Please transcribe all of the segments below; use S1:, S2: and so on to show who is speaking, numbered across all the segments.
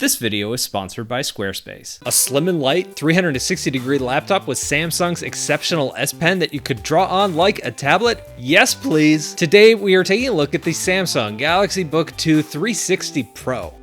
S1: This video is sponsored by Squarespace. A slim and light 360-degree laptop with Samsung's exceptional S Pen that you could draw on like a tablet? Yes, please! Today we are taking a look at the Samsung Galaxy Book2 360 Pro.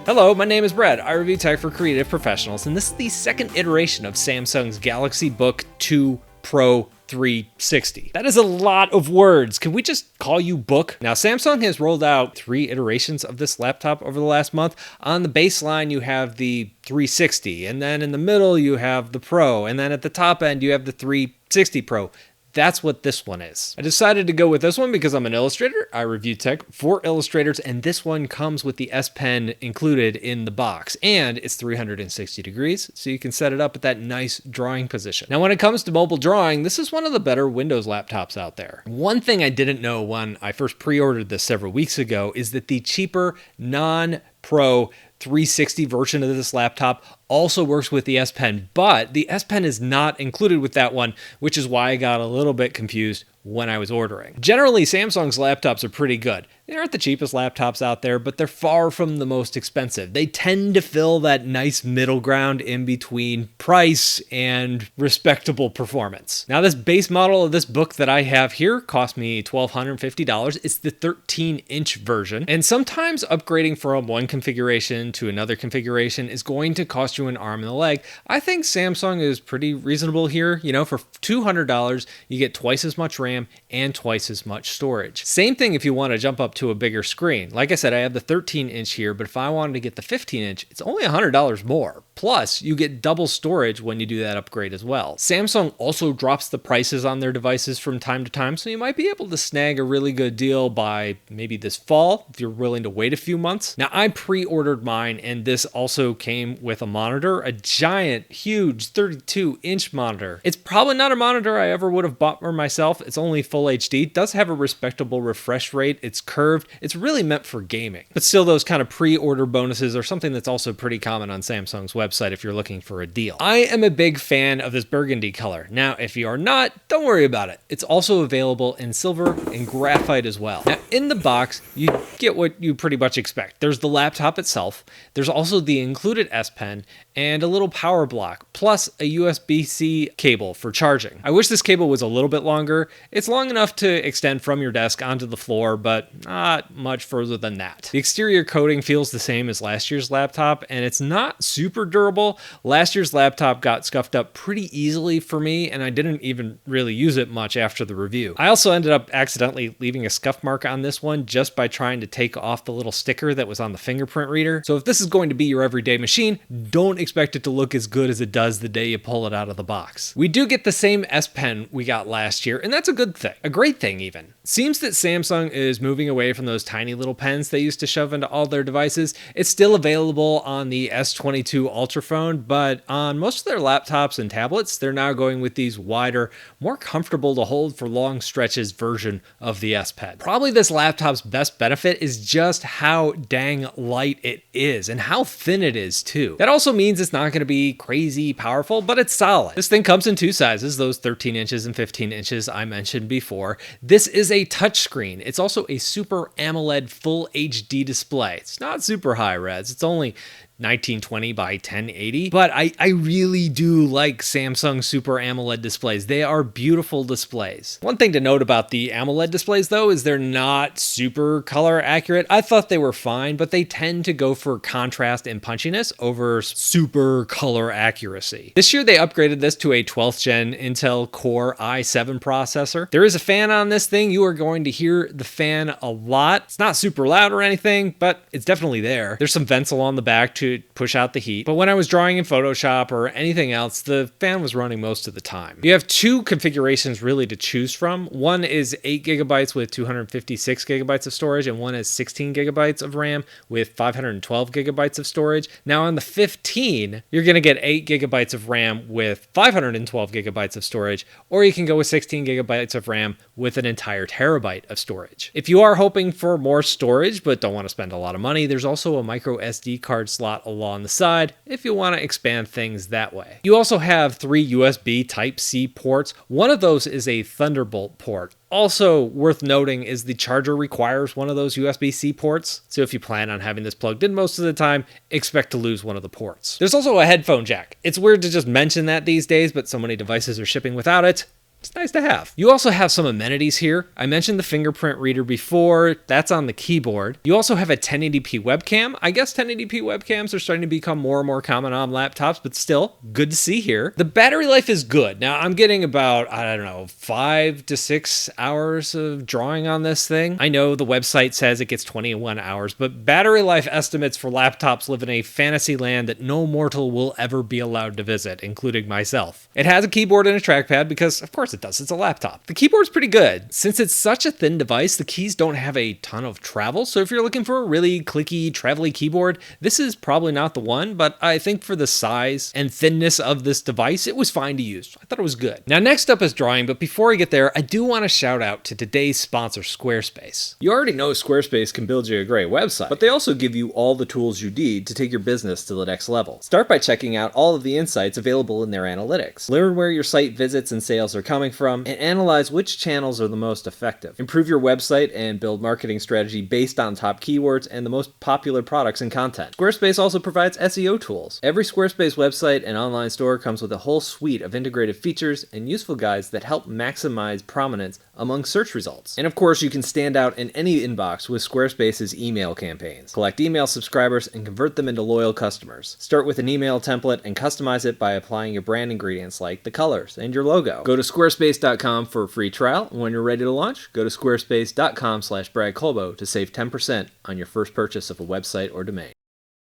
S1: Hello, my name is Brad. I review tech for creative professionals, and this is the second iteration of Samsung's Galaxy Book2 Pro 360. That is a lot of words. Can we just call you Book? Now, Samsung has rolled out 3 iterations of this laptop over the last month. On the baseline, you have the 360, and then in the middle, you have the Pro, and then at the top end, you have the 360 Pro. That's what this one is. I decided to go with this one because I'm an illustrator. I review tech for illustrators, and this one comes with the S Pen included in the box, and it's 360 degrees, so you can set it up at that nice drawing position. Now, when it comes to mobile drawing, this is one of the better Windows laptops out there. One thing I didn't know when I first pre-ordered this several weeks ago is that the cheaper non-Pro 360 version of this laptop also works with the S Pen, but the S Pen is not included with that one, which is why I got a little bit confused when I was ordering. Generally, Samsung's laptops are pretty good. They aren't the cheapest laptops out there, but they're far from the most expensive. They tend to fill that nice middle ground in between price and respectable performance. Now, this base model of this book that I have here cost me $1,250. It's the 13-inch version, and sometimes upgrading from one configuration to another configuration is going to cost you an arm and a leg. I think Samsung is pretty reasonable here. You know, for $200, you get twice as much RAM and twice as much storage. Same thing if you want to jump up to a bigger screen. Like I said, I have the 13-inch here, but if I wanted to get the 15-inch, it's only $100 more. Plus, you get double storage when you do that upgrade as well. Samsung also drops the prices on their devices from time to time, so you might be able to snag a really good deal by maybe this fall, if you're willing to wait a few months. Now, I pre-ordered mine, and this also came with a monitor, a giant, huge 32-inch monitor. It's probably not a monitor I ever would have bought for myself. It's only full HD. It does have a respectable refresh rate. It's curved. It's really meant for gaming. But still, those kind of pre-order bonuses are something that's also pretty common on Samsung's website if you're looking for a deal. I am a big fan of this burgundy color. Now, if you are not, don't worry about it. It's also available in silver and graphite as well. Now, in the box, you get what you pretty much expect. There's the laptop itself. There's also the included S Pen and a little power block, plus a USB-C cable for charging. I wish this cable was a little bit longer. It's long enough to extend from your desk onto the floor, but not much further than that. The exterior coating feels the same as last year's laptop, and it's not super durable. Last year's laptop got scuffed up pretty easily for me, and I didn't even really use it much after the review. I also ended up accidentally leaving a scuff mark on this one just by trying to take off the little sticker that was on the fingerprint reader. So if this is going to be your everyday machine, don't expect it to look as good as it does the day you pull it out of the box. We do get the same S Pen we got last year, and that's a good thing. A great thing, even. Seems that Samsung is moving away from those tiny little pens they used to shove into all their devices. It's still available on the S22 Ultraphone, but on most of their laptops and tablets, they're now going with these wider, more comfortable to hold for long stretches version of the S Pen. Probably this laptop's best benefit is just how dang light it is and how thin it is too. That also means it's not going to be crazy powerful, but it's solid. This thing comes in 2 sizes, those 13 inches and 15 inches I mentioned before. This is a touchscreen. It's also a Super AMOLED Full HD display. It's not super high res. It's only 1920 by 1080, but I really do like Samsung Super AMOLED displays. They are beautiful displays. One thing to note about the AMOLED displays though is they're not super color accurate. I thought they were fine, but they tend to go for contrast and punchiness over super color accuracy. This year they upgraded this to a 12th gen Intel Core i7 processor. There is a fan on this thing. You are going to hear the fan a lot. It's not super loud or anything, but it's definitely there. There's some vents along the back to push out the heat. But when I was drawing in Photoshop or anything else, the fan was running most of the time. You have 2 configurations really to choose from. One is 8 gigabytes with 256 gigabytes of storage, and one is 16 gigabytes of RAM with 512 gigabytes of storage. Now on the 15, you're going to get 8 gigabytes of RAM with 512 gigabytes of storage, or you can go with 16 gigabytes of RAM with an entire terabyte of storage. If you are hoping for more storage but don't want to spend a lot of money, there's also a micro SD card slot slot along the side if you want to expand things that way. You also have 3 USB Type-C ports. One of those is a Thunderbolt port. Also worth noting is the charger requires one of those USB-C ports, so if you plan on having this plugged in most of the time, expect to lose one of the ports. There's also a headphone jack. It's weird to just mention that these days, but so many devices are shipping without it. It's nice to have. You also have some amenities here. I mentioned the fingerprint reader before. That's on the keyboard. You also have a 1080p webcam. I guess 1080p webcams are starting to become more and more common on laptops, but still good to see here. The battery life is good. Now I'm getting about, I don't know, 5 to 6 hours of drawing on this thing. I know the website says it gets 21 hours, but battery life estimates for laptops live in a fantasy land that no mortal will ever be allowed to visit, including myself. It has a keyboard and a trackpad because, of course, it does. It's a laptop. The keyboard's pretty good. Since it's such a thin device, the keys don't have a ton of travel, so if you're looking for a really clicky, travel-y keyboard, this is probably not the one, but I think for the size and thinness of this device, it was fine to use. I thought it was good. Now, next up is drawing, but before I get there, I do want to shout out to today's sponsor, Squarespace. You already know Squarespace can build you a great website, but they also give you all the tools you need to take your business to the next level. Start by checking out all of the insights available in their analytics. Learn where your site visits and sales are coming from, and analyze which channels are the most effective. Improve your website and build marketing strategy based on top keywords and the most popular products and content. Squarespace also provides SEO tools. Every Squarespace website and online store comes with a whole suite of integrated features and useful guides that help maximize prominence among search results. And of course, you can stand out in any inbox with Squarespace's email campaigns. Collect email subscribers and convert them into loyal customers. Start with an email template and customize it by applying your brand ingredients like the colors and your logo. Go to squarespace.com for a free trial. When you're ready to launch, go to squarespace.com/BradColbo to save 10% on your first purchase of a website or domain.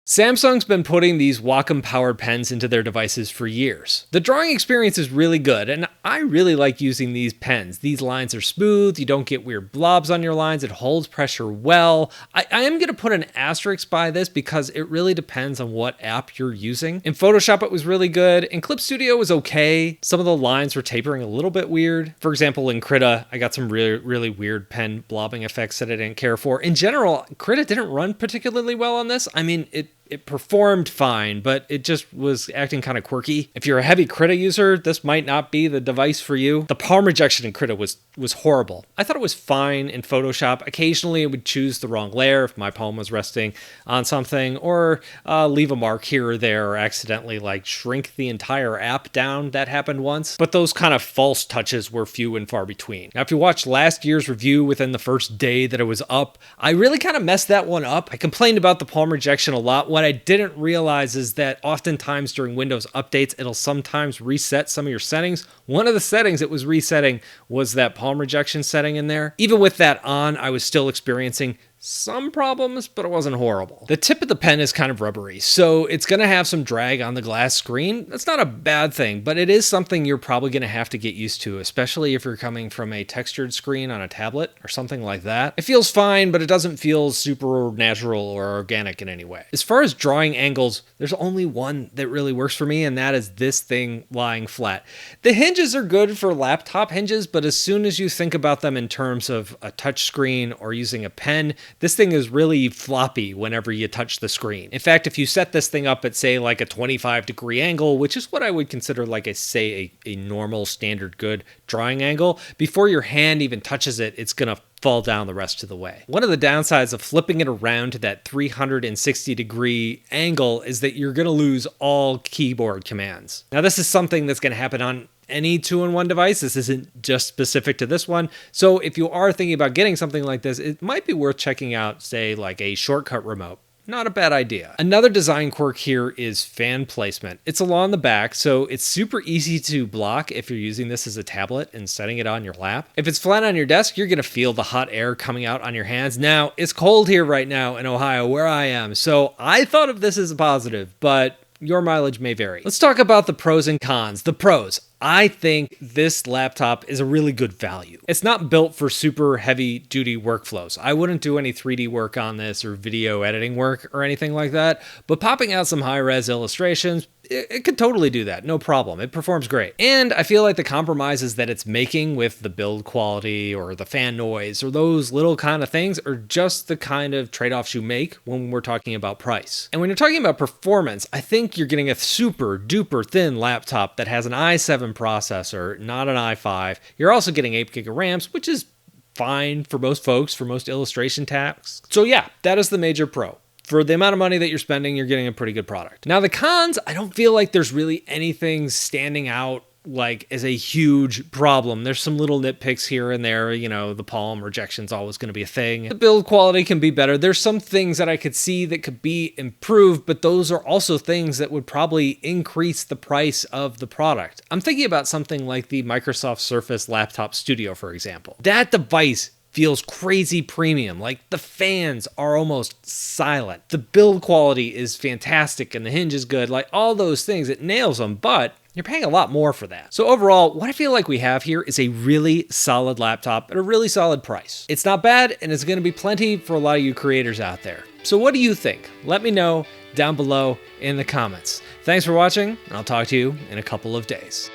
S1: Samsung's been putting these Wacom-powered pens into their devices for years. The drawing experience is really good, and I really like using these pens. These lines are smooth, you don't get weird blobs on your lines, it holds pressure well. I am going to put an asterisk by this because it really depends on what app you're using. In Photoshop, it was really good. In Clip Studio, it was okay. Some of the lines were tapering a little bit weird. For example, in Krita, I got some really weird pen blobbing effects that I didn't care for. In general, Krita didn't run particularly well on this. I mean, it performed fine, but it just was acting kind of quirky. If you're a heavy Krita user, this might not be the device for you. The palm rejection in Krita was horrible. I thought it was fine in Photoshop. Occasionally, it would choose the wrong layer if my palm was resting on something, or leave a mark here or there, or accidentally like shrink the entire app down. That happened once, but those kind of false touches were few and far between. Now, if you watched last year's review within the first day that it was up, I really kind of messed that one up. I complained about the palm rejection a lot. What I didn't realize is that oftentimes during Windows updates, it'll sometimes reset some of your settings. One of the settings it was resetting was that palm rejection setting in there. Even with that on, I was still experiencing some problems, but it wasn't horrible. The tip of the pen is kind of rubbery, so it's going to have some drag on the glass screen. That's not a bad thing, but it is something you're probably going to have to get used to, especially if you're coming from a textured screen on a tablet or something like that. It feels fine, but it doesn't feel super natural or organic in any way. As far as drawing angles, there's only one that really works for me, and that is this thing lying flat. The hinges are good for laptop hinges, but as soon as you think about them in terms of a touch screen or using a pen, this thing is really floppy whenever you touch the screen. In fact, if you set this thing up at, say, like a 25-degree angle, which is what I would consider like a normal standard good drawing angle, before your hand even touches it, it's gonna fall down the rest of the way. One of the downsides of flipping it around to that 360-degree angle is that you're gonna lose all keyboard commands. Now, this is something that's gonna happen on any two-in-one device. This isn't just specific to this one. So if you are thinking about getting something like this, it might be worth checking out, say, like a shortcut remote. Not a bad idea. Another design quirk here is fan placement. It's along the back, so it's super easy to block if you're using this as a tablet and setting it on your lap. If it's flat on your desk, you're gonna feel the hot air coming out on your hands. Now, it's cold here right now in Ohio, where I am, so I thought of this as a positive, but your mileage may vary. Let's talk about the pros and cons. The pros. I think this laptop is a really good value. It's not built for super heavy duty workflows. I wouldn't do any 3D work on this or video editing work or anything like that, but popping out some high-res illustrations, it could totally do that, no problem. It performs great. And I feel like the compromises that it's making with the build quality or the fan noise or those little kind of things are just the kind of trade-offs you make when we're talking about price. And when you're talking about performance, I think you're getting a super duper thin laptop that has an i7 processor, not an i5. You're also getting 8 gig of RAMs, which is fine for most folks, for most illustration tasks. So yeah, that is the major pro. For the amount of money that you're spending, you're getting a pretty good product. Now the cons, I don't feel like there's really anything standing out like as a huge problem. There's some little nitpicks here and there, you know, the palm rejection's always going to be a thing. The build quality can be better. There's some things that I could see that could be improved, but those are also things that would probably increase the price of the product. I'm thinking about something like the Microsoft Surface Laptop Studio, for example. That device feels crazy premium. Like the fans are almost silent. The build quality is fantastic and the hinge is good. Like all those things, it nails them, but you're paying a lot more for that. So overall, what I feel like we have here is a really solid laptop at a really solid price. It's not bad, and it's gonna be plenty for a lot of you creators out there. So what do you think? Let me know down below in the comments. Thanks for watching, and I'll talk to you in a couple of days.